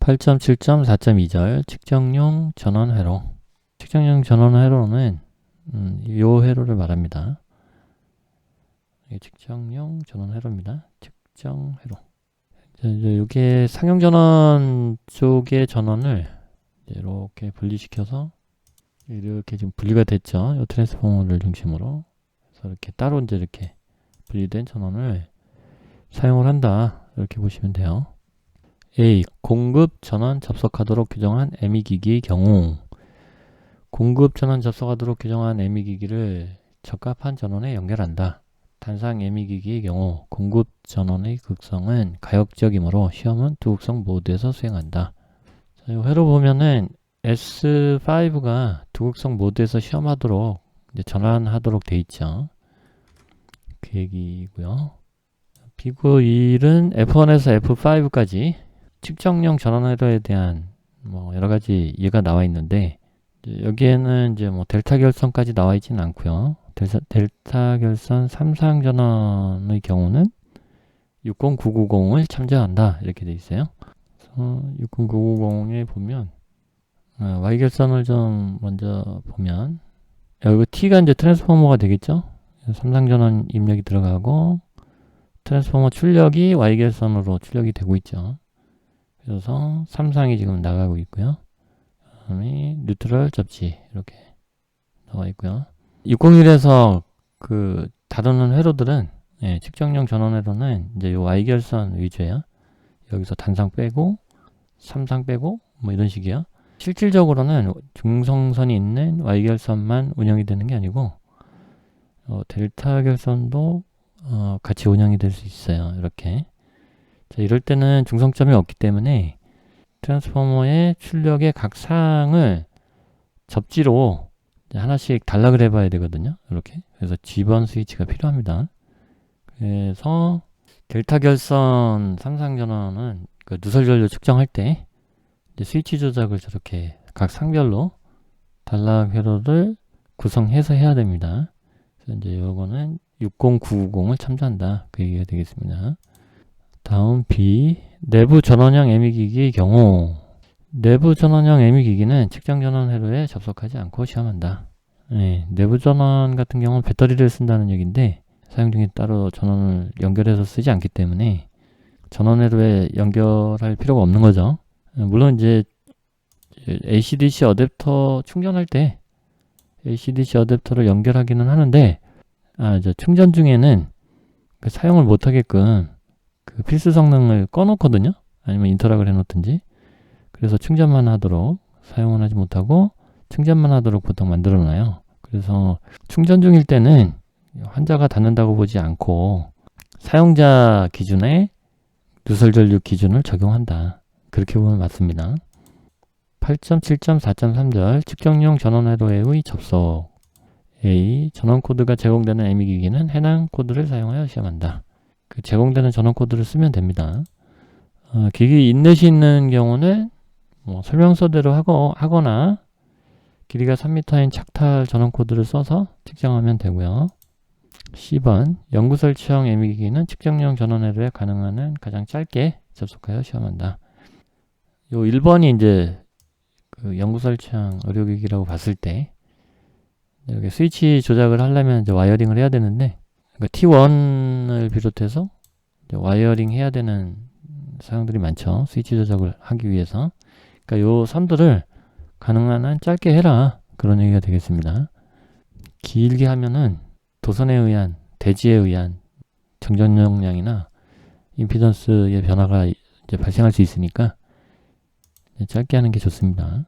8.7.4.2절 측정용 전원 회로. 측정용 전원 회로는 요 회로를 말합니다. 이게 측정용 전원 회로입니다. 측정 회로. 이게 상용 전원 쪽의 전원을 이렇게 분리시켜서 이렇게 지금 분리가 됐죠. 이 트랜스포머를 중심으로. 그래서 이렇게 따로 이제 이렇게 분리된 전원을 사용을 한다. 이렇게 보시면 돼요. A. 공급 전원 접속하도록 규정한 ME 기기의 경우 공급 전원 접속하도록 규정한 ME 기기를 적합한 전원에 연결한다. 단상 ME 기기의 경우 공급 전원의 극성은 가역적이므로 시험은 두극성 모드에서 수행한다. 자, 이 회로 보면은 S5가 두극성 모드에서 시험하도록 이제 전환하도록 돼 있죠. 그 얘기고요. 비교 1은 F1에서 F5까지 측정용 전원 회로에 대한 여러 가지 이해가 나와 있는데 여기에는 이제 델타 결선까지 나와 있지는 않고요. 델타 결선 3상 전원의 경우는 60990을 참조한다 이렇게 돼 있어요. 그래서 60990에 보면 Y 결선을 좀 먼저 보면 여기 T가 이제 트랜스포머가 되겠죠. 3상 전원 입력이 들어가고 트랜스포머 출력이 Y 결선으로 출력이 되고 있죠. 그래서 3상이 지금 나가고 있고요. 그다음에 뉴트럴 접지 이렇게 나와 있고요. 601에서 그 다루는 회로들은 측정용 전원 회로는 이제 요 Y 결선 위주예요. 여기서 단상 빼고 3상 빼고 이런 식이에요. 실질적으로는 중성선이 있는 Y 결선만 운영이 되는 게 아니고 델타 결선도 같이 운영이 될 수 있어요. 이렇게. 자, 이럴 때는 중성점이 없기 때문에 트랜스포머의 출력의 각 상을 접지로 하나씩 단락을 해봐야 되거든요. 이렇게. 그래서 G번 스위치가 필요합니다. 그래서 델타 결선 3상 전원은 그 누설 전류 측정할 때 이제 스위치 조작을 저렇게 각 상별로 단락 회로를 구성해서 해야 됩니다. 그래서 이제 요거는 60990을 참조한다. 그 얘기가 되겠습니다. 다음 B. 내부 전원형 ME 기기의 경우 내부 전원형 ME 기기는 측정 전원 회로에 접속하지 않고 시험한다. 내부 전원 같은 경우는 배터리를 쓴다는 얘기인데 사용 중에 따로 전원을 연결해서 쓰지 않기 때문에 전원 회로에 연결할 필요가 없는 거죠. 물론 이제 AC/DC 어댑터 충전할 때 AC/DC 어댑터를 연결하기는 하는데 이제 충전 중에는 그 사용을 못하게끔 그 필수 성능을 꺼놓거든요. 아니면 인터락을 해놓든지. 그래서 충전만 하도록 사용은 하지 못하고 충전만 하도록 보통 만들어놔요. 그래서 충전 중일 때는 환자가 닫는다고 보지 않고 사용자 기준의 누설 전류 기준을 적용한다. 그렇게 보면 맞습니다. 8.7.4.3절 측정용 전원 회로의 접속 A. 전원 코드가 제공되는 ME 기기는 해당 코드를 사용하여 시험한다. 그 제공되는 전원 코드를 쓰면 됩니다. 기기 인넷이 있는 경우는 설명서대로 하거나 길이가 3m인 착탈 전원 코드를 써서 측정하면 되고요. C번 연구 설치형 ME 기기는 측정용 전원 회로에 가능한 가장 짧게 접속하여 시험한다. 요 1번이 이제 그 연구 설치형 의료기기라고 봤을 때 여기 스위치 조작을 하려면 이제 와이어링을 해야 되는데 그러니까 T1을 비롯해서 와이어링 해야 되는 사항들이 많죠. 스위치 조작을 하기 위해서. 그러니까 요 선들을 가능한 한 짧게 해라. 그런 얘기가 되겠습니다. 길게 하면은 도선에 의한, 대지에 의한 정전 용량이나 임피던스의 변화가 이제 발생할 수 있으니까 짧게 하는 게 좋습니다.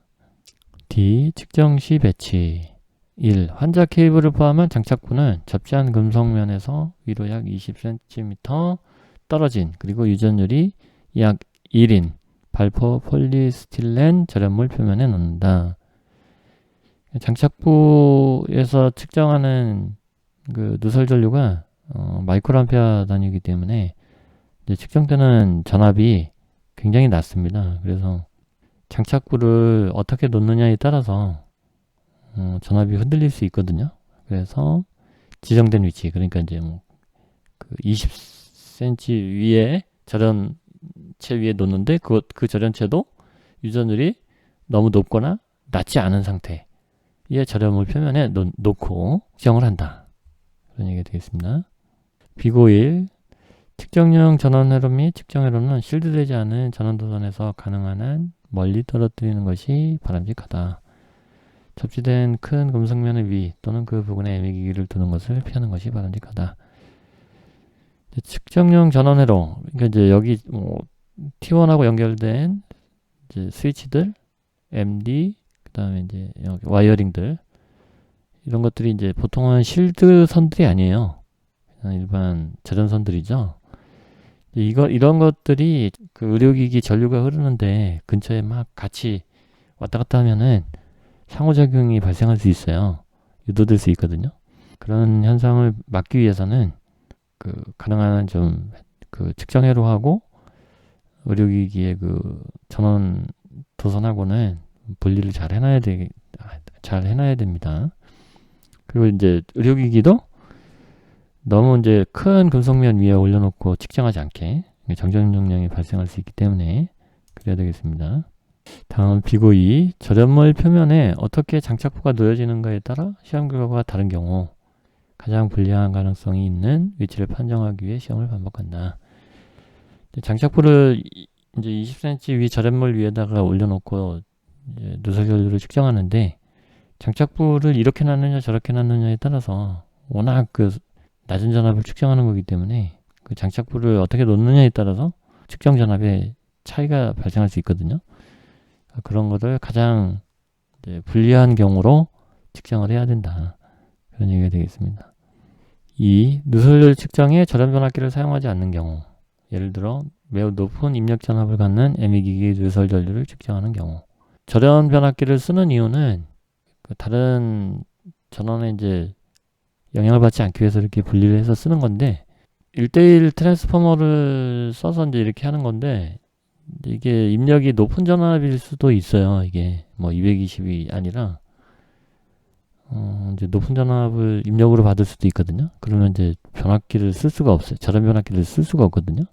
D. 측정 시 배치 1. 환자 케이블을 포함한 장착부는 접지한 금속면에서 위로 약 20cm 떨어진 그리고 유전율이 약 1인 발포 폴리스틸렌 절연물 표면에 넣는다. 장착부에서 측정하는 그 누설 전류가 마이크로암페어 단위이기 때문에 이제 측정되는 전압이 굉장히 낮습니다. 그래서 장착부를 어떻게 놓느냐에 따라서 전압이 흔들릴 수 있거든요. 그래서 지정된 위치, 그러니까 이제 그 20cm 위에 절연체 위에 놓는데 그 절연체도 유전율이 너무 높거나 낮지 않은 상태의 저렴물 표면에 놓고 측정을 한다. 그런 얘기가 되겠습니다. 비고일 측정용 전원회로 및 측정회로는 실드되지 않은 전원도선에서 가능한 한 멀리 떨어뜨리는 것이 바람직하다. 접지된 큰 금속면의 위 또는 그 부근에 애미기기를 두는 것을 피하는 것이 바람직하다. 측정용 전원회로, 그러니까 이제 여기 T1하고 연결된 이제 스위치들, MD, 그 다음에 이제 여기 와이어링들, 이런 것들이 이제 보통은 실드 선들이 아니에요. 그냥 일반 절연선들이죠. 이런 것들이 그 의료기기 전류가 흐르는데 근처에 막 같이 왔다 갔다 하면은 상호작용이 발생할 수 있어요. 유도될 수 있거든요. 그런 현상을 막기 위해서는 그 가능한 좀 그 측정회로하고 의료기기의 그 전원 도선하고는 분리를 잘 해놔야 됩니다. 그리고 이제 의료기기도 너무 이제 큰 금속면 위에 올려놓고 측정하지 않게 정전 용량이 발생할 수 있기 때문에 그래야 되겠습니다. 다음 비고2 절연물 표면에 어떻게 장착부가 놓여지는가에 따라 시험 결과가 다른 경우 가장 불리한 가능성이 있는 위치를 판정하기 위해 시험을 반복한다. 장착부를 이제 20cm 위 절연물 위에다가 올려놓고 이제 누설 전류를 측정하는데 장착부를 이렇게 놨느냐 저렇게 놨느냐에 따라서 워낙 그 낮은 전압을 측정하는 거기 때문에 그 장착부를 어떻게 놓느냐에 따라서 측정 전압에 차이가 발생할 수 있거든요. 그런 것을 가장 이제 불리한 경우로 측정을 해야 된다. 그런 얘기가 되겠습니다. 2. 누설 측정에 절연 변압기를 사용하지 않는 경우, 예를 들어 매우 높은 입력 전압을 갖는 애미기기 누설 전류를 측정하는 경우. 절연 변압기를 쓰는 이유는 그 다른 전원에 이제 영향을 받지 않기 위해서 이렇게 분리를 해서 쓰는 건데 1대1 트랜스포머를 써서 이제 이렇게 하는 건데 이게 입력이 높은 전압일 수도 있어요. 이게 뭐 220이 아니라 이제 높은 전압을 입력으로 받을 수도 있거든요. 그러면 이제 변압기를 쓸 수가 없어요. 절연 변압기를 쓸 수가 없거든요.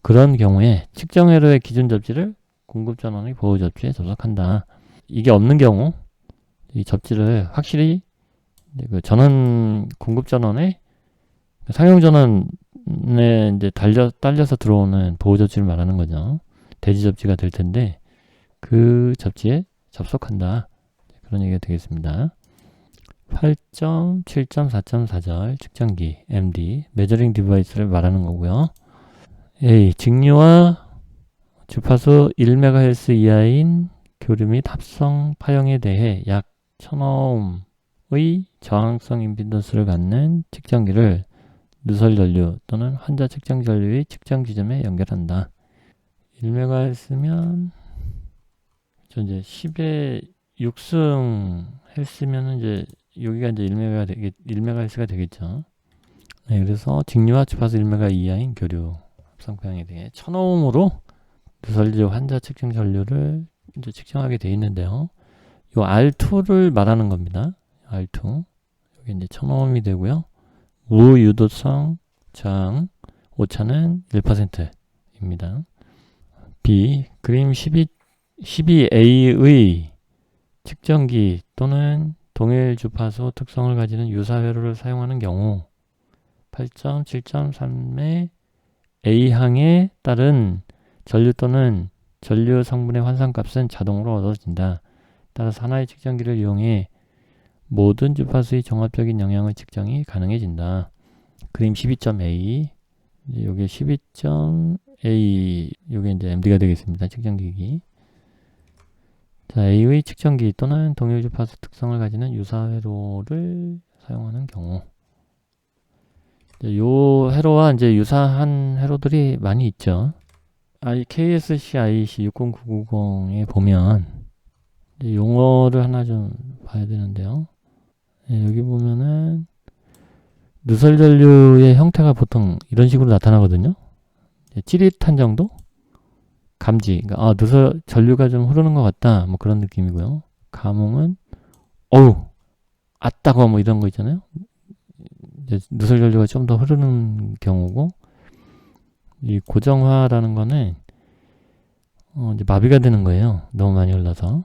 그런 경우에 측정회로의 기준 접지를 공급 전원의 보호 접지에 접속한다. 이게 없는 경우 이 접지를 확실히 그 전원 공급 전원에 상용 전원에 이제 딸려서 들어오는 보호 접지를 말하는 거죠. 대지 접지가 될 텐데 그 접지에 접속한다. 그런 얘기가 되겠습니다. 8.7.4.4절 측정기 MD 메저링 디바이스를 말하는 거고요. A. 직류와 주파수 1MHz 이하인 교류 및 합성 파형에 대해 약 1000ohm의 저항성 임피던스를 갖는 측정기를 누설 전류 또는 환자 측정 전류의 측정 지점에 연결한다. 1MHz면 이제 10의 6승 했으면 이제 여기가 이제 1MHz가 되겠죠. 네, 그래서 직류와 주파수 1MHz 이하인 교류 합성 파형에 대해 1000ohm으로 누설 전류 환자 측정 전류를 이제 측정하게 되어 있는데요. 이 R2를 말하는 겁니다. R2. 여기 이제 1000ohm이 되고요. 무유도성 저항 오차는 1%입니다. B. 그림 12A의 측정기 또는 동일 주파수 특성을 가지는 유사회로를 사용하는 경우 8.7.3의 A항에 따른 전류 또는 전류 성분의 환산값은 자동으로 얻어진다. 따라서 하나의 측정기를 이용해 모든 주파수의 종합적인 영향의 측정이 가능해진다. 그림 12.A, 요게 12.A, 요게 이제 MD가 되겠습니다. 측정기기. 자, A의 측정기 또는 동일 주파수 특성을 가지는 유사 회로를 사용하는 경우. 요 회로와 이제 유사한 회로들이 많이 있죠. KSC IEC 60990에 보면 용어를 하나 좀 봐야 되는데요. 네, 여기 보면은 누설 전류의 형태가 보통 이런 식으로 나타나거든요. 찌릿한 정도? 감지. 그러니까 누설 전류가 좀 흐르는 것 같다. 뭐 그런 느낌이고요. 감흥은 어우 아따고 뭐 이런 거 있잖아요. 누설 전류가 좀 더 흐르는 경우고 이 고정화라는 거는 이제 마비가 되는 거예요. 너무 많이 흘러서.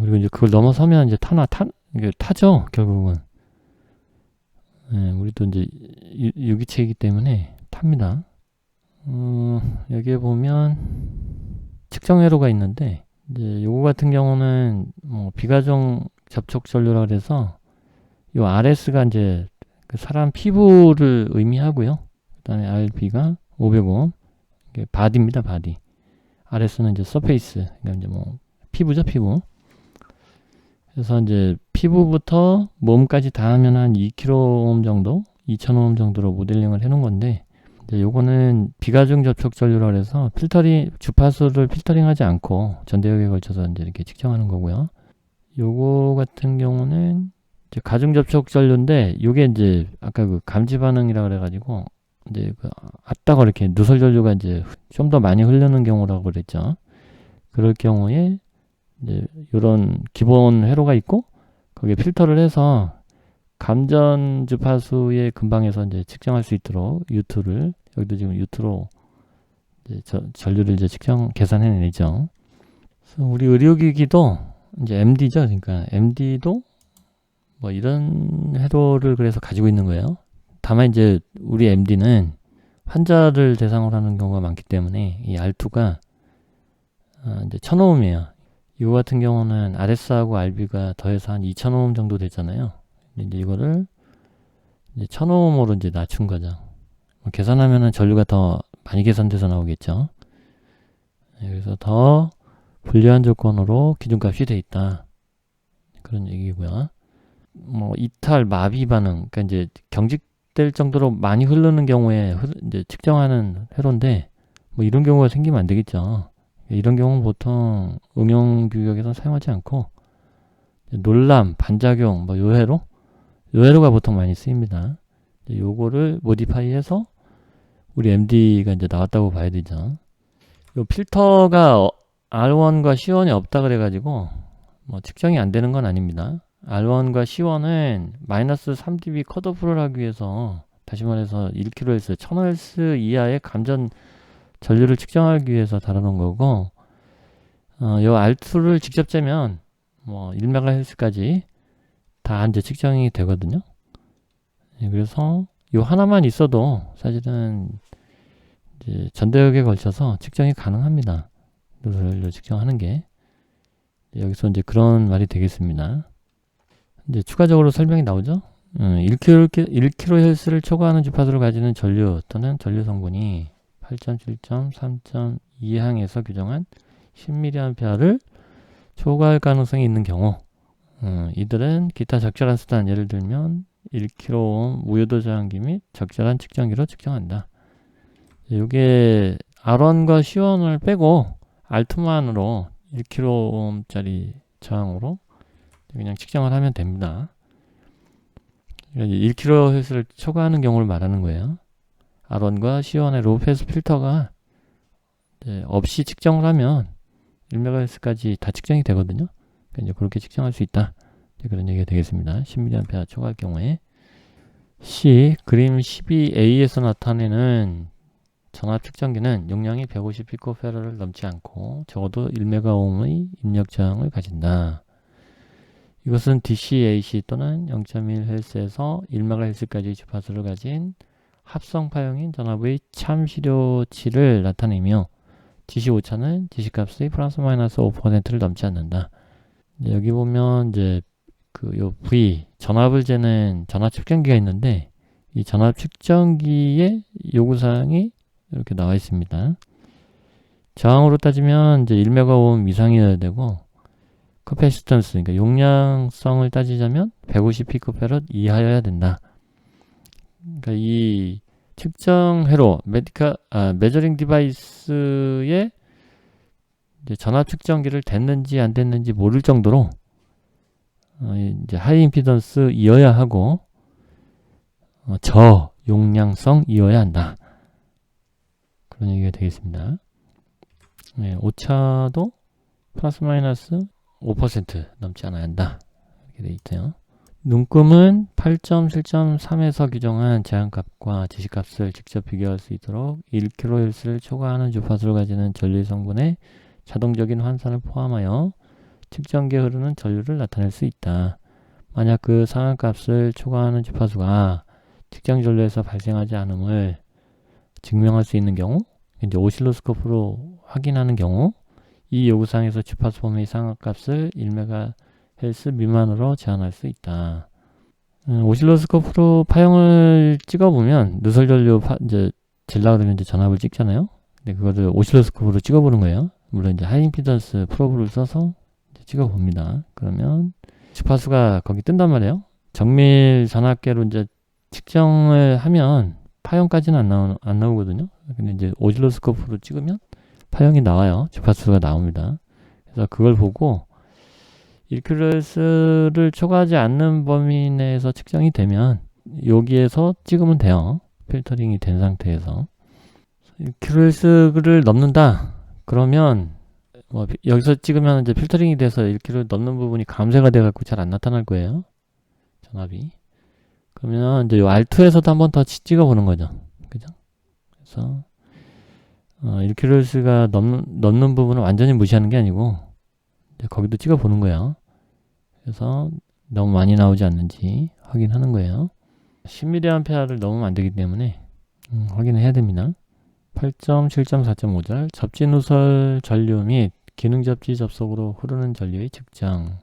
그리고 이제 그걸 넘어서면 이제 이게 타죠, 결국은. 예, 우리도 이제 유기체이기 때문에 탑니다. 여기에 보면 측정회로가 있는데, 이제 요거 같은 경우는 뭐 비가정 접촉 전류라 그래서 요 RS가 이제 그 사람 피부를 의미하고요. 그다음에 RB가 500옴, 이게 바디입니다, 바디. RS는 이제 서페이스, 그러니까 이제 뭐 피부죠, 피부. 그래서 이제 피부부터 몸까지 다 하면 한 2kΩ 정도, 2000옴 정도로 모델링을 해놓은 건데, 이제 요거는 비가중 접촉 전류라 그래서 주파수를 필터링하지 않고 전대역에 걸쳐서 이제 이렇게 측정하는 거고요. 요거 같은 경우는 이제 가중 접촉 전류인데, 요게 이제 아까 그 감지 반응이라 그래가지고 이제 그 아따가 이렇게 누설 전류가 이제 좀 더 많이 흐르는 경우라고 그랬죠. 그럴 경우에 이제 요런 기본 회로가 있고 거기에 필터를 해서 감전 주파수의 근방에서 이제 측정할 수 있도록 U2를 여기도 지금 U2로 이제 전류를 이제 계산해내죠. 그래서 우리 의료기기도 이제 MD죠. 그러니까 MD도 뭐 이런 회로를 그래서 가지고 있는 거예요. 다만 이제 우리 MD는 환자를 대상으로 하는 경우가 많기 때문에 이 R2가 이제 1000옴이에요. 이거 같은 경우는 RS하고 RB가 더해서 한 2000옴 정도 되잖아요. 이제 이거를 이제 1000옴으로 이제 낮춘 거죠. 계산하면은 전류가 더 많이 계산돼서 나오겠죠. 그래서 더 불리한 조건으로 기준값이 돼 있다. 그런 얘기고요. 뭐 이탈, 마비 반응, 그러니까 이제 경직될 정도로 많이 흐르는 경우에 이제 측정하는 회로인데, 뭐 이런 경우가 생기면 안 되겠죠. 이런 경우는 보통 응용 규격에서 사용하지 않고 놀람, 반작용, 뭐 요회로가 보통 많이 쓰입니다. 요거를 모디파이해서 우리 MD가 이제 나왔다고 봐야 되죠. 요 필터가 R1과 C1이 없다 그래가지고 뭐 측정이 안 되는 건 아닙니다. R1과 C1은 마이너스 3dB 컷오프를 하기 위해서, 다시 말해서 1kHz, 1000Hz 이하의 감전 전류를 측정하기 위해서 달아놓은 거고, 요 R2를 직접 재면 뭐 1MHz까지 다 이제 측정이 되거든요. 그래서 요 하나만 있어도 사실은 이제 전대역에 걸쳐서 측정이 가능합니다. 누설을 측정하는 게. 여기서 이제 그런 말이 되겠습니다. 이제 추가적으로 설명이 나오죠. 1kHz를 초과하는 주파수를 가지는 전류 또는 전류 성분이 8.7점, 3.2항에서 규정한 10mA를 초과할 가능성이 있는 경우, 이들은 기타 적절한 수단, 예를 들면 1kΩ 무효도 저항기 및 적절한 측정기로 측정한다. 이게 R1과 C1을 빼고 R2만으로 1kΩ짜리 저항으로 그냥 측정을 하면 됩니다. 1kHz를 초과하는 경우를 말하는 거예요. R1과 C1의 로우패스 필터가 없이 측정을 하면 1MHz까지 다 측정이 되거든요. 그러니까 이제 그렇게 측정할 수 있다. 그런 얘기가 되겠습니다. 10mA 초과할 경우에. C, 그림 12A에서 나타내는 전압 측정기는 용량이 150pF를 넘지 않고 적어도 1MΩ의 입력 저항을 가진다. 이것은 DC, AC 또는 0.1Hz에서 1MHz까지 주파수를 가진 합성파형인 전압의 참시료치를 나타내며 DC 오차는 DC 값의 플러스 마이너스 5%를 넘지 않는다. 여기 보면 이제 요 V, 전압을 재는 전압 측정기가 있는데, 이 전압 측정기의 요구사항이 이렇게 나와 있습니다. 저항으로 따지면 이제 1MΩ 이상이어야 되고, 커패시턴스, 그러니까 용량성을 따지자면 150pF 이하여야 된다. 그러니까 이 측정 회로, 메저링 디바이스의 이제 전압 측정기를 됐는지 안 됐는지 모를 정도로 이제 하이 임피던스이어야 하고 저용량성이어야 한다. 그런 얘기가 되겠습니다. 네, 오차도 플러스 마이너스 5% 넘지 않아야 한다. 이렇게 돼 있어요. 눈금은 8.7.3에서 규정한 제한값과 지시값을 직접 비교할 수 있도록 1kHz를 초과하는 주파수를 가지는 전류 성분의 자동적인 환산을 포함하여 측정기에 흐르는 전류를 나타낼 수 있다. 만약 그 상한값을 초과하는 주파수가 측정 전류에서 발생하지 않음을 증명할 수 있는 경우, 이제 오실로스코프로 확인하는 경우, 이 요구사항에서 주파수 범위 상한값을 1MHz 미만으로 제한할 수 있다. 오실로스코프로 파형을 찍어보면 누설 전류 이제 질라 그러면 이제 전압을 찍잖아요. 근데 그거를 오실로스코프로 찍어보는 거예요. 물론 이제 하이임피던스 프로브를 써서 찍어봅니다. 그러면 주파수가 거기 뜬단 말이에요. 정밀 전압계로 이제 측정을 하면 파형까지는 안 나오거든요. 근데 이제 오실로스코프로 찍으면 파형이 나와요. 주파수가 나옵니다. 그래서 그걸 보고 1kHz를 초과하지 않는 범위 내에서 측정이 되면 여기에서 찍으면 돼요. 필터링이 된 상태에서 1kHz를 넘는다. 그러면 뭐 여기서 찍으면 이제 필터링이 돼서 1kHz 넘는 부분이 감쇄가 돼갖고 잘 안 나타날 거예요. 전압이. 그러면 이제 요 R2에서도 한 번 더 찍어보는 거죠. 그죠? 그래서 1kHz가 넘는 부분을 완전히 무시하는 게 아니고 이제 거기도 찍어보는 거예요. 그래서 너무 많이 나오지 않는지 확인하는 거예요. 10mA를 넘으면 안 되기 때문에 확인을 해야 됩니다. 8.7.4.5절 접지 누설 전류 및 기능 접지 접속으로 흐르는 전류의 측정.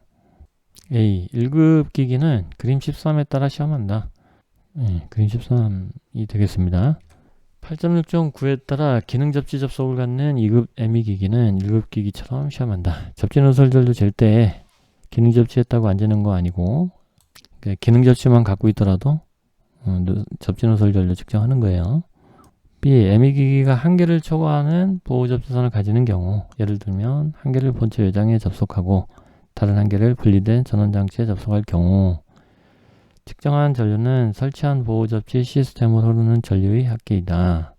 A. 1급 기기는 그림 13에 따라 시험한다. 그림 13이 되겠습니다. 8.6.9에 따라 기능 접지 접속을 갖는 2급 ME 기기는 1급 기기처럼 시험한다. 접지 누설 전류 잴 때 기능 접지했다고 안 재는 거 아니고 그러니까 기능 접지만 갖고 있더라도 접지 누설 전류 측정하는 거예요. B. ME 기기가 한계를 초과하는 보호 접지선을 가지는 경우, 예를 들면 한계를 본체 외장에 접속하고 다른 한계를 분리된 전원장치에 접속할 경우, 측정한 전류는 설치한 보호 접지 시스템으로 흐르는 전류의 합계이다.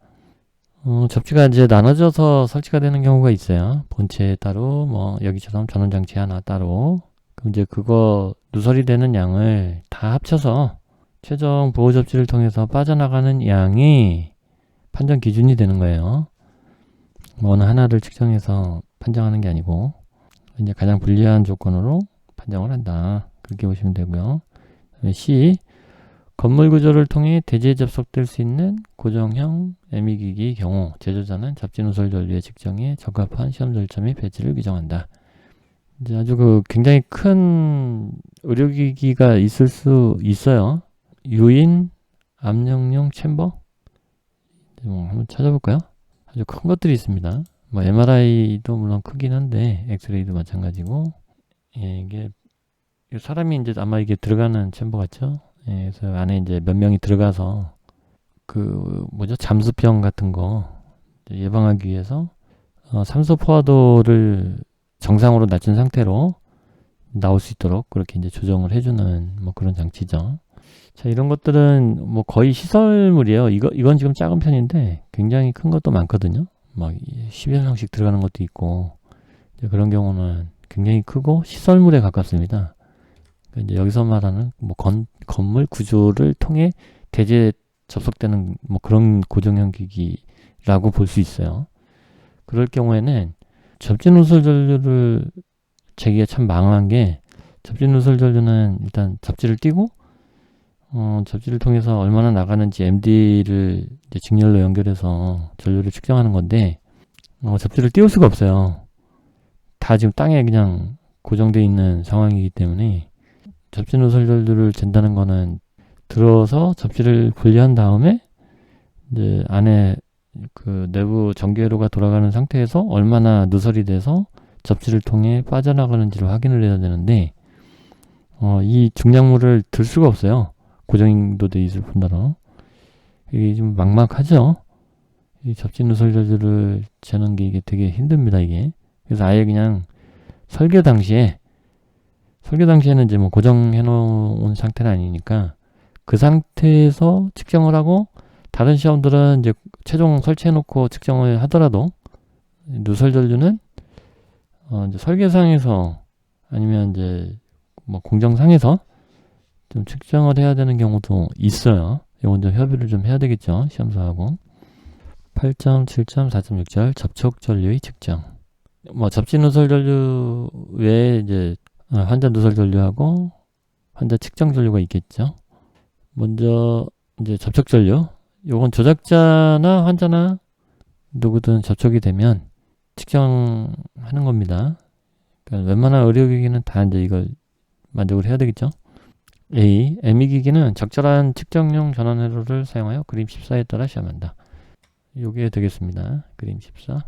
접지가 이제 나눠져서 설치가 되는 경우가 있어요. 본체에 따로, 뭐 여기처럼 전원장치 하나 따로. 그럼 이제 그거 누설이 되는 양을 다 합쳐서 최종 보호 접지를 통해서 빠져나가는 양이 판정 기준이 되는 거예요. 뭐 어느 하나를 측정해서 판정하는 게 아니고 이제 가장 불리한 조건으로 판정을 한다. 그렇게 보시면 되고요. C. 건물 구조를 통해 대지에 접속될 수 있는 고정형 ME 기기의 경우 제조자는 접지 누설 전류의 측정에 적합한 시험 절차 및 배치를 규정한다. 이제 아주 굉장히 큰 의료기기가 있을 수 있어요. 유인 압력용 챔버? 한번 찾아볼까요? 아주 큰 것들이 있습니다. 뭐 MRI도 물론 크긴 한데 엑스레이도 마찬가지고, 이게 사람이 이제 아마 이게 들어가는 챔버 같죠? 그래서 안에 이제 몇 명이 들어가서 잠수병 같은 거 예방하기 위해서 산소 포화도를 정상으로 낮춘 상태로 나올 수 있도록 그렇게 이제 조정을 해주는 뭐 그런 장치죠. 자, 이런 것들은 뭐 거의 시설물이에요. 이건 지금 작은 편인데 굉장히 큰 것도 많거든요. 막 10여 명씩 들어가는 것도 있고, 이제 그런 경우는 굉장히 크고 시설물에 가깝습니다. 그러니까 이제 여기서 말하는 뭐 건물 구조를 통해 대지에 접속되는 뭐 그런 고정형 기기라고 볼 수 있어요. 그럴 경우에는 접지 누설 전류를 재기가 참 망한 게, 접지 누설 전류는 일단 접지를 띄고 접지를 통해서 얼마나 나가는지 MD를 이제 직렬로 연결해서 전류를 측정하는 건데, 접지를 띄울 수가 없어요. 다 지금 땅에 그냥 고정되어 있는 상황이기 때문에 접지 누설 전류를 잰다는 거는 들어서 접지를 분리한 다음에 이제 안에 그 내부 전기회로가 돌아가는 상태에서 얼마나 누설이 돼서 접지를 통해 빠져나가는지를 확인을 해야 되는데, 이 중량물을 들 수가 없어요. 고정도 돼 있을 뿐더러. 이게 좀 막막하죠. 이 접지 누설 전류를 재는 게 이게 되게 힘듭니다, 이게. 그래서 아예 그냥 설계 당시에는 이제 뭐 고정해 놓은 상태는 아니니까 그 상태에서 측정을 하고, 다른 시험들은 이제 최종 설치해 놓고 측정을 하더라도 누설 전류는 이제 설계상에서 아니면 이제 뭐 공정상에서 좀 측정을 해야 되는 경우도 있어요. 이건 좀 협의를 좀 해야 되겠죠. 시험사하고. 8.7점 4.6절 접촉 전류의 측정. 뭐 접지 누설 전류 외에 이제 환자 누설 전류하고 환자 측정 전류가 있겠죠. 먼저 이제 접촉 전류. 요건 조작자나 환자나 누구든 접촉이 되면 측정하는 겁니다. 그러니까 웬만한 의료기기는 다 이제 이걸 만족을 해야 되겠죠. A. ME 기기는 적절한 측정용 전원 회로를 사용하여 그림 14에 따라 시험한다. 요게 되겠습니다. 그림 14.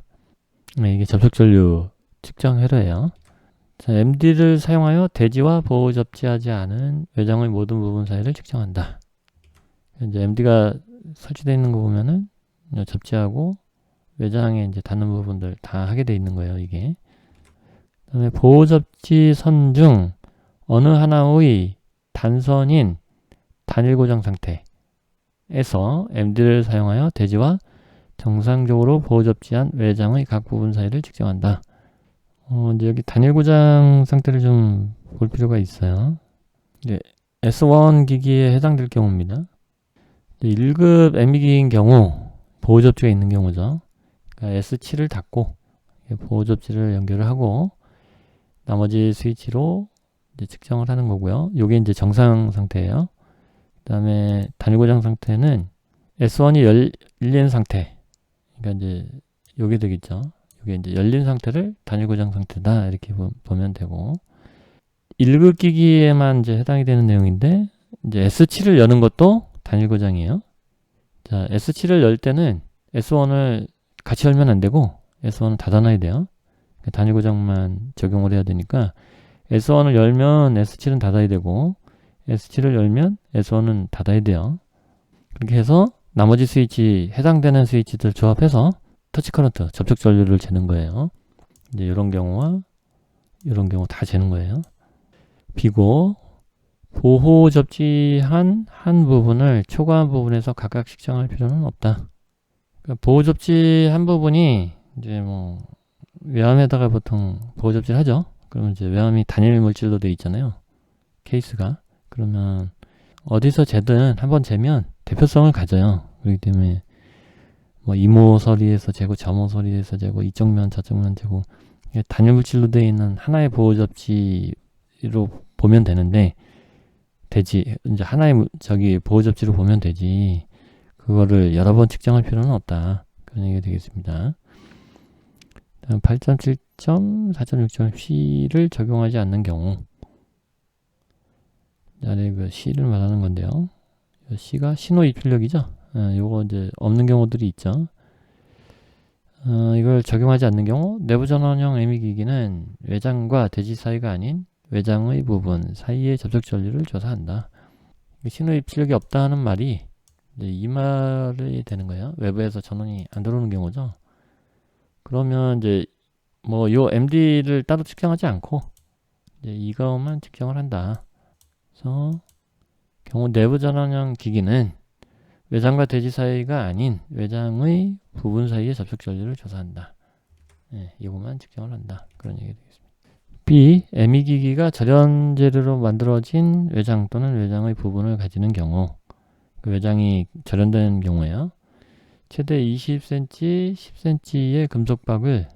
네, 이게 접촉 전류 측정 회로예요. 자, MD를 사용하여 대지와 보호 접지하지 않은 외장의 모든 부분 사이를 측정한다. 이제 MD가 설치되어 있는 거 보면은 접지하고 외장에 이제 닿는 부분들 다 하게 되어 있는 거예요, 이게. 그다음에 보호 접지 선 중 어느 하나의 단선인 단일 고정 상태에서 MD를 사용하여 대지와 정상적으로 보호 접지한 외장의 각 부분 사이를 측정한다. 이제 여기 단일 고정 상태를 좀 볼 필요가 있어요. 이제 S1 기기에 해당될 경우입니다. 1급 ME 기기인 경우 보호 접지가 있는 경우죠. 그러니까 S7을 닫고 보호 접지를 연결을 하고 나머지 스위치로 이제 측정을 하는 거고요. 요게 이제 정상 상태예요. 그 다음에 단일 고정 상태는 S1이 열린 상태. 그러니까 이제 요게 되겠죠. 요게 이제 열린 상태를 단일 고정 상태다 이렇게 보면 되고 1급 기기에만 이제 해당이 되는 내용인데 이제 S7을 여는 것도 단일 고정이에요. 자, S7을 열 때는 S1을 같이 열면 안 되고 S1은 닫아놔야 돼요. 단일 고정만 적용을 해야 되니까 S1을 열면 S7은 닫아야 되고 S7을 열면 S1은 닫아야 돼요. 그렇게 해서 나머지 스위치 해당되는 스위치들 조합해서 터치 커런트 접촉 전류를 재는 거예요. 이제 이런 경우와 이런 경우 다 재는 거예요. 비고 보호 접지한 한 부분을 초과한 부분에서 각각 측정할 필요는 없다. 그러니까 보호 접지 한 부분이 이제 뭐 외암에다가 보통 보호 접지를 하죠. 그러면 이제 외암이 단일 물질로 되어 있잖아요. 케이스가. 그러면 어디서 재든 한번 재면 대표성을 가져요. 그렇기 때문에 뭐 이모 서리에서 재고 저모 서리에서 재고 이쪽 면 저쪽 면 재고 단일 물질로 되어 있는 하나의 보호 접지로 보면 되는데 되지. 이제 하나의 저기 보호 접지로 보면 되지. 그거를 여러 번 측정할 필요는 없다. 그런 얘기가 되겠습니다. 다음 8.7점 4.6점 C를 적용하지 않는 경우. 아래 그 C를 말하는 건데요. C가 신호 입출력이죠. 요거 이제 없는 경우들이 있죠. 이걸 적용하지 않는 경우 내부 전원형 ME 기기는 외장과 대지 사이가 아닌 외장의 부분 사이의 접촉 전류를 조사한다. 신호 입출력이 없다는 말이 이제 이 말이 되는 거예요. 외부에서 전원이 안 들어오는 경우죠. 그러면 이제 뭐 요 MD를 따로 측정하지 않고 이제 이것만 측정을 한다. 그래서 경우 내부 전원형 기기는 외장과 대지 사이가 아닌 외장의 부분 사이의 접촉 전류를 조사한다. 네, 이것만 측정을 한다. 그런 얘기 되겠습니다. B. ME 기기가 절연 재료로 만들어진 외장 또는 외장의 부분을 가지는 경우 그 외장이 절연된 경우에요. 최대 20cm, 10cm의 금속박을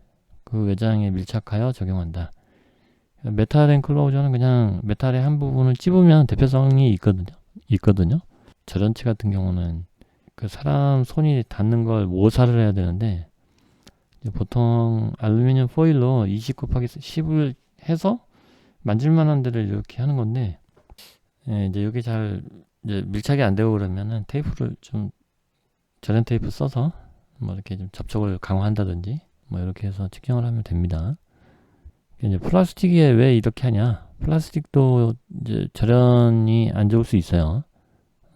그 외장에 밀착하여 적용한다. 메탈 엔클로저는 그냥 메탈의 한 부분을 찝으면 대표성이 있거든요. 절연체 같은 경우는 그 사람 손이 닿는 걸 모사를 해야 되는데 보통 알루미늄 포일로 20 곱하기 10을 해서 만질만한 데를 이렇게 하는 건데 이제 여기 잘 이제 밀착이 안 되고 그러면은 테이프를 좀 절연 테이프 써서 뭐 이렇게 좀 접촉을 강화한다든지 뭐 이렇게 해서 측정을 하면 됩니다. 이제 플라스틱에 왜 이렇게 하냐? 플라스틱도 이제 절연이 안 좋을 수 있어요.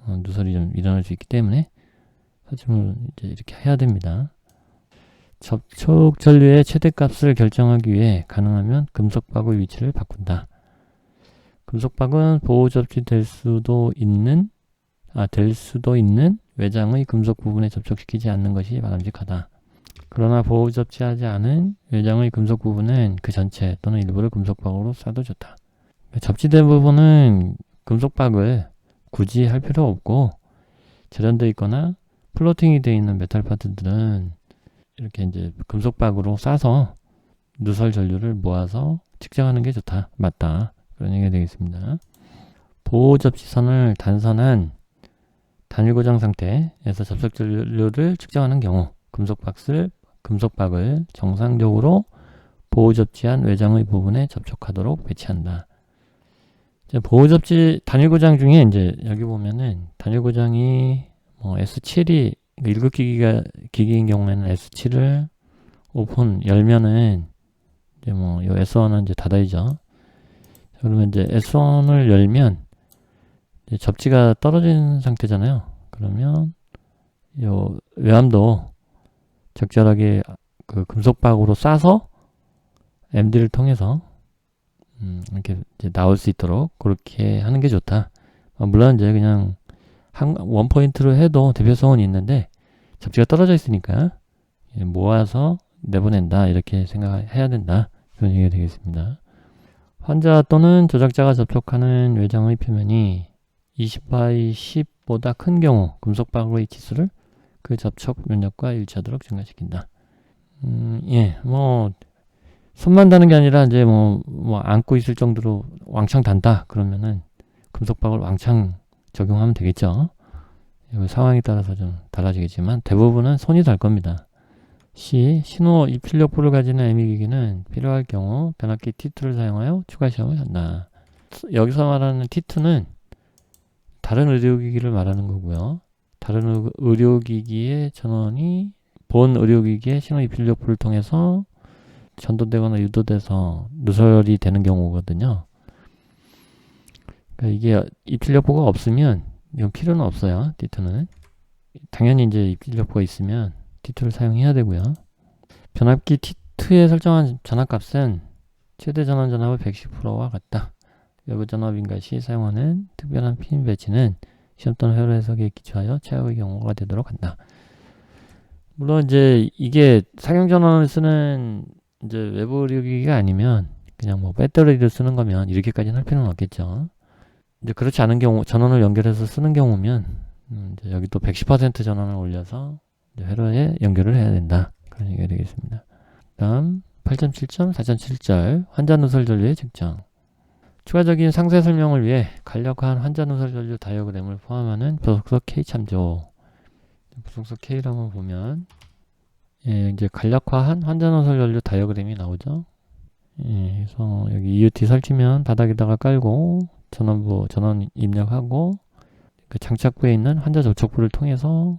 누설이 좀 일어날 수 있기 때문에 사실은 이제 이렇게 해야 됩니다. 접촉 전류의 최대값을 결정하기 위해 가능하면 금속박의 위치를 바꾼다. 금속박은 보호 접지 될 수도 있는 외장의 금속 부분에 접촉시키지 않는 것이 바람직하다. 그러나 보호 접지하지 않은 외장의 금속 부분은 그 전체 또는 일부를 금속박으로 쏴도 좋다. 접지된 부분은 금속박을 굳이 할 필요 없고, 재련되어 있거나 플로팅이 되어 있는 메탈 파트들은 이렇게 이제 금속박으로 싸서 누설 전류를 모아서 측정하는 게 좋다. 맞다. 그런 얘기가 되겠습니다. 보호 접지선을 단선한 단일 고정 상태에서 접촉 전류를 측정하는 경우 금속박을 정상적으로 보호 접지한 외장의 부분에 접촉하도록 배치한다. 보호 접지 단일 고장 중에 이제 여기 보면은 단일 고장이 뭐 S7이 1급 기기인 경우에는 S7을 오픈 열면은 이제 뭐 요 S1은 이제 닫아야죠. 그러면 이제 S1을 열면 이제 접지가 떨어진 상태잖아요. 그러면 요 외암도 적절하게 그 금속박으로 싸서 MD를 통해서 이렇게 이제 나올 수 있도록 그렇게 하는 게 좋다. 물론 이제 그냥 원 포인트로 해도 대표성은 있는데 접지가 떨어져 있으니까 모아서 내보낸다 이렇게 생각해야 된다. 그런 얘기가 되겠습니다. 환자 또는 조작자가 접촉하는 외장의 표면이 20/10보다 큰 경우 금속박의 치수를 그 접촉 면적과 일치하도록 증가시킨다. 예, 뭐 손만 다는 게 아니라 이제 뭐 안고 있을 정도로 왕창 단다 그러면은 금속박을 왕창 적용하면 되겠죠. 상황에 따라서 좀 달라지겠지만 대부분은 손이 달 겁니다. 신호 입출력부를 가지는 애미기기는 필요할 경우 변압기 T2를 사용하여 추가 시험을 한다. 여기서 말하는 T2는 다른 의료기기를 말하는 거고요. 다른 의료기기의 전원이 본 의료기기의 신호 입출력부를 통해서 전도되거나 유도돼서 누설이 되는 경우거든요. 그러니까 이게 입출력부가 없으면 이건 필요는 없어요. T2는 당연히 이제 입출력부가 있으면 T2를 사용해야 되고요. 변압기 T2에 설정한 전압값은 최대 전원 전압의 110%와 같다. 외부 전압 인가 시 사용하는 특별한 핀 배치는 시험 또는 회로 해석에 기초하여 최악의 경우가 되도록 한다. 물론 이제 이게 상용 전원을 쓰는 이제 외부 의료기기가 아니면 그냥 뭐 배터리를 쓰는 거면 이렇게까지는 할 필요는 없겠죠. 이제 그렇지 않은 경우 전원을 연결해서 쓰는 경우면 이제 여기 또 110% 전원을 올려서 이제 회로에 연결을 해야 된다. 그런 얘기가 되겠습니다. 다음 8.7점 4.7절 환자 누설 전류의 측정. 추가적인 상세 설명을 위해 간략한 환자 누설 전류 다이어그램을 포함하는 부속서 K 참조. 부속서 K를 한번 보면 이제 간략화한 환자 누설 전류 다이어그램이 나오죠. 그래서 여기 EUT 설치면 바닥에다가 깔고 전원 입력하고 그 장착부에 있는 환자 접촉부를 통해서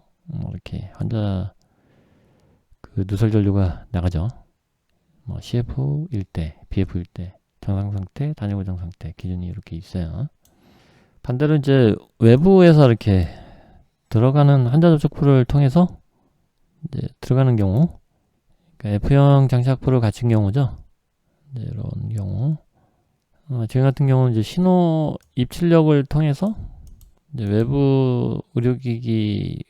이렇게 환자 그 누설 전류가 나가죠. 뭐 CF1 대, BF1 대, 정상 상태, 단일 고정 상태 기준이 이렇게 있어요. 반대로 이제 외부에서 이렇게 들어가는 환자 접촉부를 통해서 이제 들어가는 경우, 그러니까 F형 장착부를 갖춘 경우죠. 이제 이런 경우, 지금 같은 경우는 이제 신호 입출력을 통해서 이제 외부 의료기기를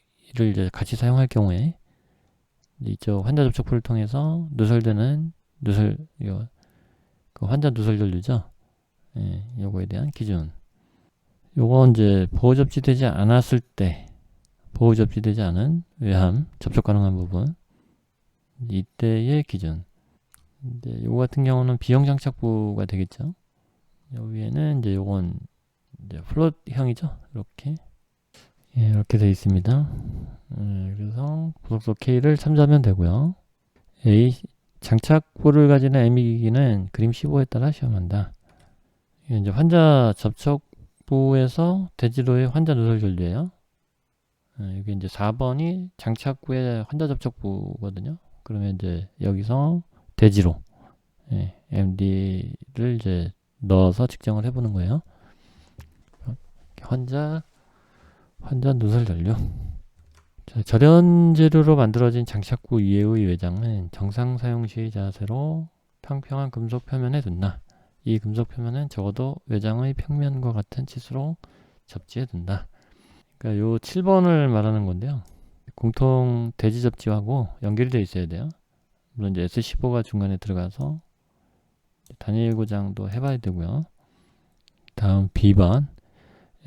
이제 같이 사용할 경우에 이쪽 환자 접촉부를 통해서 누설되는 그 환자 누설 전류죠. 요거에 대한 기준. 요거 이제 보호 접지되지 않았을 때, 보호 접지되지 않은 외함 접촉 가능한 부분, 이때의 기준. 이제 요거 같은 경우는 비형 장착부가 되겠죠. 요 위에는 이제 요건 이제 플롯형이죠. 이렇게 이렇게 되어 있습니다. 그래서 부속서 K를 참조하면 되고요. A 장착부를 가지는 애미기기는 그림 15에 따라 시험한다. 이제 환자 접촉부에서 대지로의 환자 누설 전류예요. 여기 이제 4번이 장착부의 환자 접촉부거든요. 그러면 이제 여기서 대지로 MD를 이제 넣어서 측정을 해보는 거예요. 환자 누설 전류. 자, 절연 재료로 만들어진 장착부 이외의 외장은 정상 사용 시의 자세로 평평한 금속 표면에 둔다. 이 금속 표면은 적어도 외장의 평면과 같은 치수로 접지해 둔다. 그러니까 요 7번을 말하는 건데요. 공통 대지 접지하고 연결이 되어 있어야 돼요. 물론 이제 S15가 중간에 들어가서 단일 고장도 해봐야 되고요. 다음 B번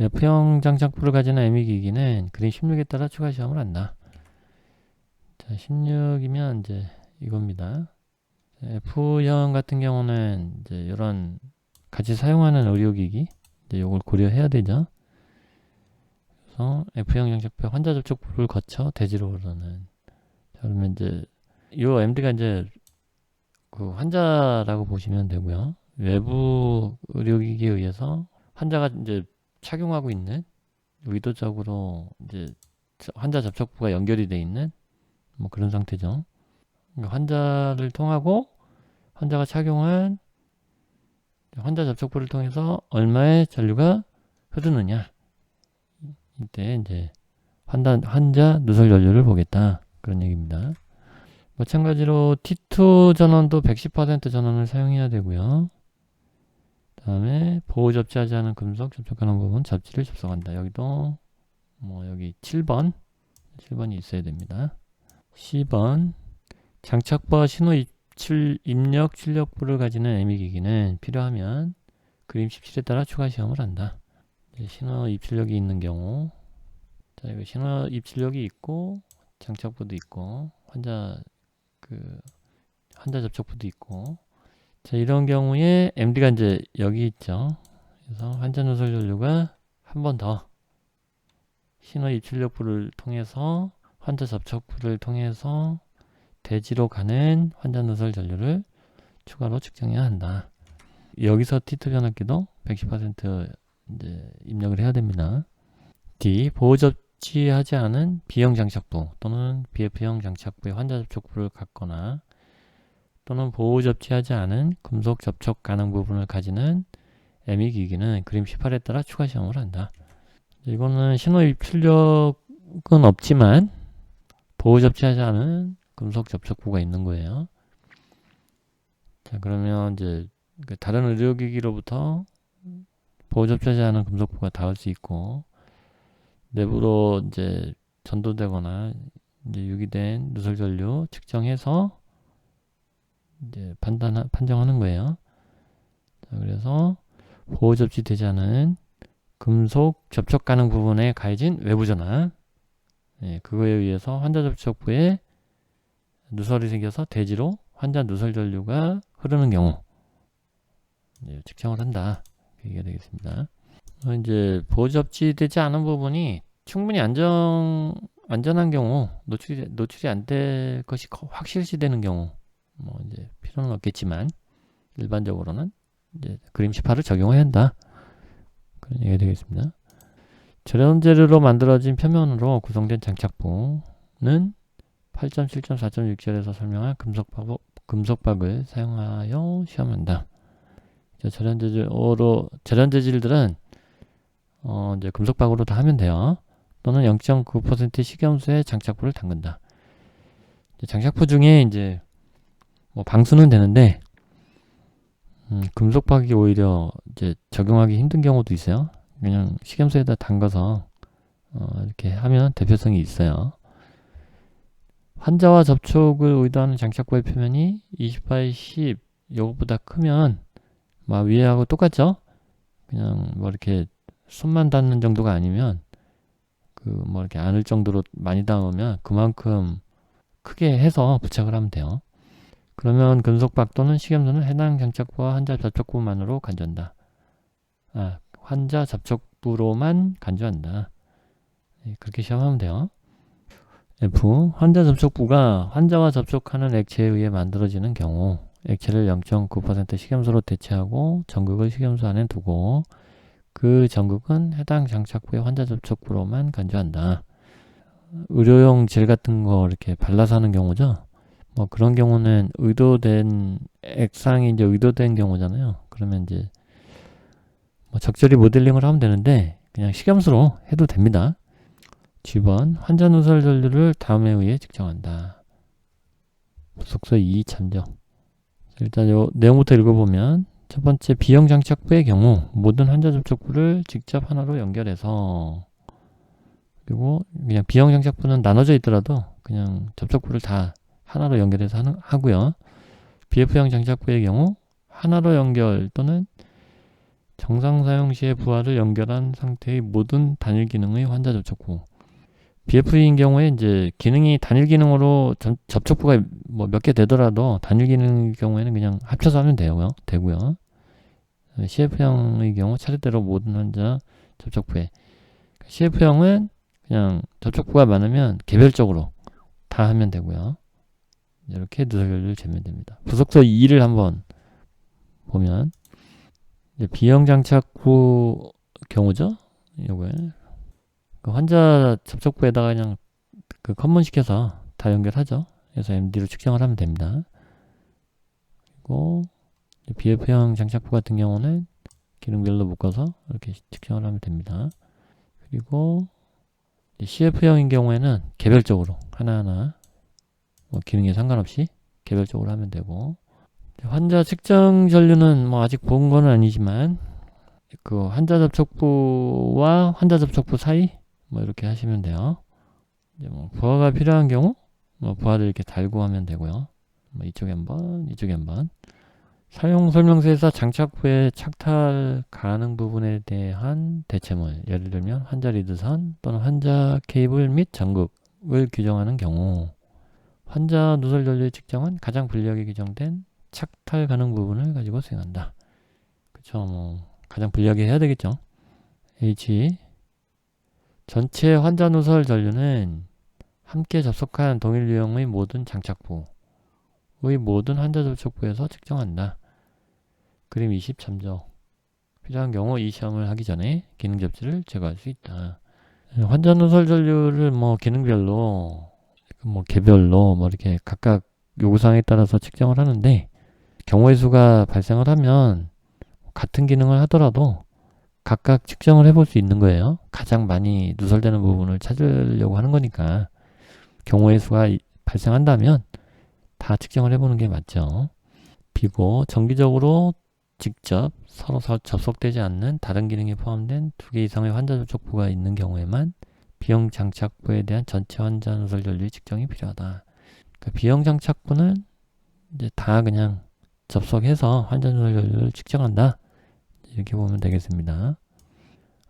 F형 장착부를 가지는 애미기기는 그림 16에 따라 추가 시험을 한다. 자, 16이면 이제 이겁니다. F형 같은 경우는 이제 이런 같이 사용하는 의료기기, 이제 이걸 고려해야 되죠. 그래서 F형 장착부에 환자 접촉부를 거쳐 대지로 흐르는. 자, 그러면 이제 이 MD가 이제 그 환자라고 보시면 되고요. 외부 의료기기에 의해서 환자가 이제 착용하고 있는 의도적으로 이제 환자 접촉부가 연결이 돼 있는 뭐 그런 상태죠. 그러니까 환자를 통하고 환자가 착용한 환자 접촉부를 통해서 얼마의 전류가 흐르느냐. 이때 이제 환자 누설 전류를 보겠다. 그런 얘기입니다. 마찬가지로 T2 전원도 110% 전원을 사용해야 되고요. 다음에 보호 접지하지 않은 금속 접촉하는 부분 접지를 접속한다. 여기도 뭐 여기 7번이 있어야 됩니다. 10번 장착부와 신호 입력 출력부를 가지는 애미기기는 필요하면 그림 17에 따라 추가 시험을 한다. 신호 입출력이 있는 경우, 자 이거 신호 입출력이 있고 장착부도 있고 환자 접촉부도 있고, 자 이런 경우에 MD가 이제 여기 있죠. 그래서 환자 누설 전류가 한 번 더 신호 입출력부를 통해서 환자 접촉부를 통해서 대지로 가는 환자 누설 전류를 추가로 측정해야 한다. 여기서 T2 변압기도 110% 이제 입력을 해야 됩니다. D. 보호 접지하지 않은 B형 장착부 또는 BF형 장착부의 환자 접촉부를 갖거나 또는 보호 접지하지 않은 금속 접촉 가능 부분을 가지는 ME 기기는 그림 18에 따라 추가 시험을 한다. 이거는 신호 입출력은 없지만 보호 접지하지 않은 금속 접촉부가 있는 거예요. 자, 그러면 이제 다른 의료기기로부터 보호 접지하지 않은 금속부가 닿을 수 있고, 내부로 이제 전도되거나 이제 유기된 누설 전류 측정해서 이제 판정하는 거예요. 자, 그래서 보호 접지되지 않은 금속 접촉 가능 부분에 가해진 외부 전압, 그거에 의해서 환자 접촉부에 누설이 생겨서 대지로 환자 누설 전류가 흐르는 경우 측정을 한다. 얘기가 되겠습니다. 이제 보호 접지되지 않은 부분이 충분히 안전한 경우, 노출이 안 될 것이 확실시되는 경우, 뭐 이제 필요는 없겠지만 일반적으로는 이제 그림 18을 적용해야 한다. 그런 얘기가 되겠습니다. 절연 재료로 만들어진 표면으로 구성된 장착부는 8.7.4.6절에서 설명한 금속박을 사용하여 시험한다. 절연 재질들은 이제 금속박으로 다 하면 돼요. 또는 0.9% 식염수에 장착부를 담근다. 장착부 중에 이제 뭐 방수는 되는데 금속박이 오히려 이제 적용하기 힘든 경우도 있어요. 그냥 식염수에다 담가서 이렇게 하면 대표성이 있어요. 환자와 접촉을 의도하는 장착부의 표면이 20/10 이것보다 크면 막 위에하고 똑같죠? 그냥 뭐 이렇게 손만 닿는 정도가 아니면 뭐 이렇게 안을 정도로 많이 닿으면 그만큼 크게 해서 부착을 하면 돼요. 그러면 금속박 또는 식염수는 해당 장착부와 환자 접촉부만으로 간주한다. 환자 접촉부로만 간주한다. 그렇게 시험하면 돼요. F. 환자 접촉부가 환자와 접촉하는 액체에 의해 만들어지는 경우 액체를 0.9% 식염수로 대체하고 전극을 식염수 안에 두고 그 전극은 해당 장착부의 환자 접촉부로만 간주한다. 의료용 젤 같은 거 이렇게 발라서 하는 경우죠. 뭐 그런 경우는 의도된 액상이 이제 의도된 경우잖아요. 그러면 이제 뭐 적절히 모델링을 하면 되는데 그냥 식염수로 해도 됩니다. G번 환자 누설 전류를 다음에 의해 측정한다. 속서 2 참조. 일단 요 내용부터 읽어보면 첫 번째 B형 장착부의 경우 모든 환자 접촉부를 직접 하나로 연결해서, 그리고 그냥 B형 장착부는 나눠져 있더라도 그냥 접촉부를 다 하나로 연결해서 하고요. BF형 장착부의 경우 하나로 연결 또는 정상 사용 시에 부하를 연결한 상태의 모든 단일 기능의 환자 접촉부. BF인 경우에 이제 기능이 단일 기능으로 접촉부가 뭐 몇 개 되더라도 단일 기능의 경우에는 그냥 합쳐서 하면 되고요. CF형의 경우 차례대로 모든 환자 접촉부에. CF형은 그냥 접촉부가 많으면 개별적으로 다 하면 되고요. 이렇게 누설전류를 재면 됩니다. 부속서 2를 한번 보면 이제 B형 장착부 경우죠. 요거에 그 환자 접촉부에다가 그냥 그 컨먼시켜서 다 연결하죠. 그래서 MD로 측정을 하면 됩니다. 그리고 BF형 장착부 같은 경우는 기능별로 묶어서 이렇게 측정을 하면 됩니다. 그리고 CF형인 경우에는 개별적으로 하나하나 뭐 기능에 상관없이 개별적으로 하면 되고, 환자 측정 전류는 뭐 아직 본 건 아니지만 그 환자 접촉부와 환자 접촉부 사이 뭐 이렇게 하시면 돼요. 이제 뭐 부하가 필요한 경우 뭐 부하를 이렇게 달고 하면 되고요. 뭐 이쪽에 한번, 이쪽에 한번. 사용 설명서에서 장착부의 착탈 가능 부분에 대한 대체물, 예를 들면 환자 리드선 또는 환자 케이블 및 전극을 규정하는 경우, 환자 누설 전류의 측정은 가장 불리하게 규정된 착탈 가능 부분을 가지고 수행한다. 그쵸, 뭐 가장 불리하게 해야 되겠죠. H. 전체 환자 누설 전류는 함께 접속한 동일 유형의 모든 장착부의 모든 환자 접촉부에서 측정한다. 그림 20 참조. 필요한 경우 이 시험을 하기 전에 기능 접지를 제거할 수 있다. 환자 누설 전류를 뭐 기능별로 뭐 개별로 뭐 이렇게 각각 요구사항에 따라서 측정을 하는데, 경우의 수가 발생을 하면 같은 기능을 하더라도 각각 측정을 해볼 수 있는 거예요. 가장 많이 누설되는 부분을 찾으려고 하는 거니까 경우의 수가 발생한다면 다 측정을 해보는 게 맞죠. 비고 정기적으로 직접 서로 접속되지 않는 다른 기능이 포함된 2개 이상의 환자 접촉부가 있는 경우에만 B형 장착부에 대한 전체 환자 누설 전류의 측정이 필요하다. 그러니까 B형 장착부는 이제 다 그냥 접속해서 환자 누설 전류를 측정한다. 이렇게 보면 되겠습니다.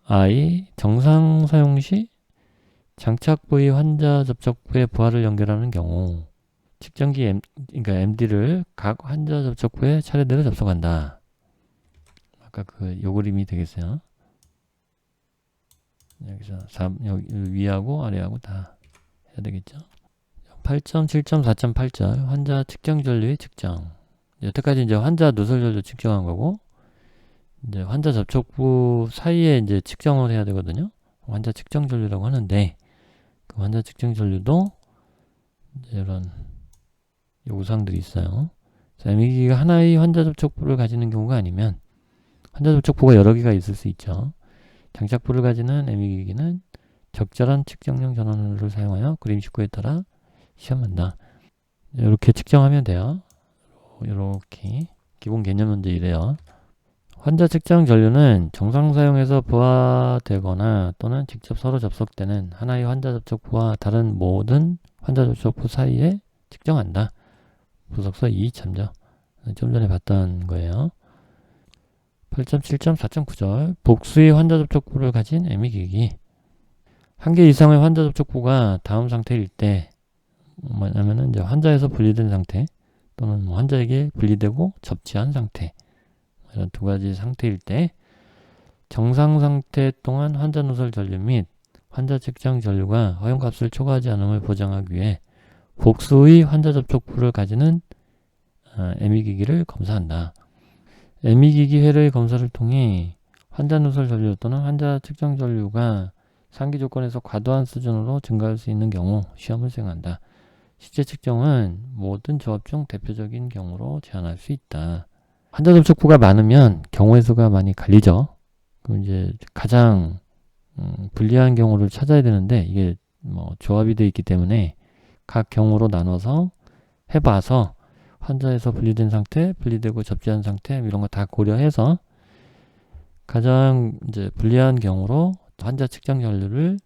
I. 정상 사용 시 장착부의 환자 접촉부에 부하를 연결하는 경우 측정기 그러니까 MD를 각 환자 접촉부에 차례대로 접속한다. 아까 요 그림이 되겠어요. 여기서 여기 위하고 아래하고 다 해야 되겠죠. 8점, 7점, 4.8절 환자 측정 전류의 측정. 여태까지 이제 환자 누설 전류 측정한 거고, 이제 환자 접촉부 사이에 이제 측정을 해야 되거든요. 환자 측정 전류라고 하는데, 그 환자 측정 전류도 이제 이런 요구사항들이 있어요. ME기기가 하나의 환자 접촉부를 가지는 경우가 아니면 환자 접촉부가 여러 개가 있을 수 있죠. 장착부를 가지는 ME기기는 적절한 측정용 전원을 사용하여 그림 19에 따라 시험한다. 이렇게 측정하면 돼요. 이렇게 기본 개념 문제 이래요. 환자 측정 전류는 정상 사용에서 부하되거나 또는 직접 서로 접속되는 하나의 환자 접촉부와 다른 모든 환자 접촉부 사이에 측정한다. 부속서 2 참조. 좀 전에 봤던 거예요. 8.7점 4.9절 복수의 환자 접촉부를 가진 ME기기. 한 개 이상의 환자 접촉부가 다음 상태일 때, 뭐냐면은 이제 환자에서 분리된 상태 또는 환자에게 분리되고 접지한 상태, 이런 두 가지 상태일 때 정상 상태 동안 환자 누설 전류 및 환자 측정 전류가 허용값을 초과하지 않음을 보장하기 위해 복수의 환자 접촉부를 가지는 ME기기를 검사한다. ME기기 회로의 검사를 통해 환자 누설 전류 또는 환자 측정 전류가 상기 조건에서 과도한 수준으로 증가할 수 있는 경우 시험을 수행한다. 실제 측정은 모든 조합 중 대표적인 경우로 제한할 수 있다. 환자 접촉부가 많으면 경우의 수가 많이 갈리죠. 그럼 이제 가장 불리한 경우를 찾아야 되는데, 이게 뭐 조합이 되어 있기 때문에 각 경우로 나눠서 해봐서 환자에서 분리된 상태, 분리되고 접지한 상태 이런 거 다 고려해서 가장 이제 불리한 경우로 환자 측정 전류를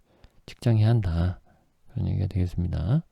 측정해야 한다. 그런 얘기가 되겠습니다.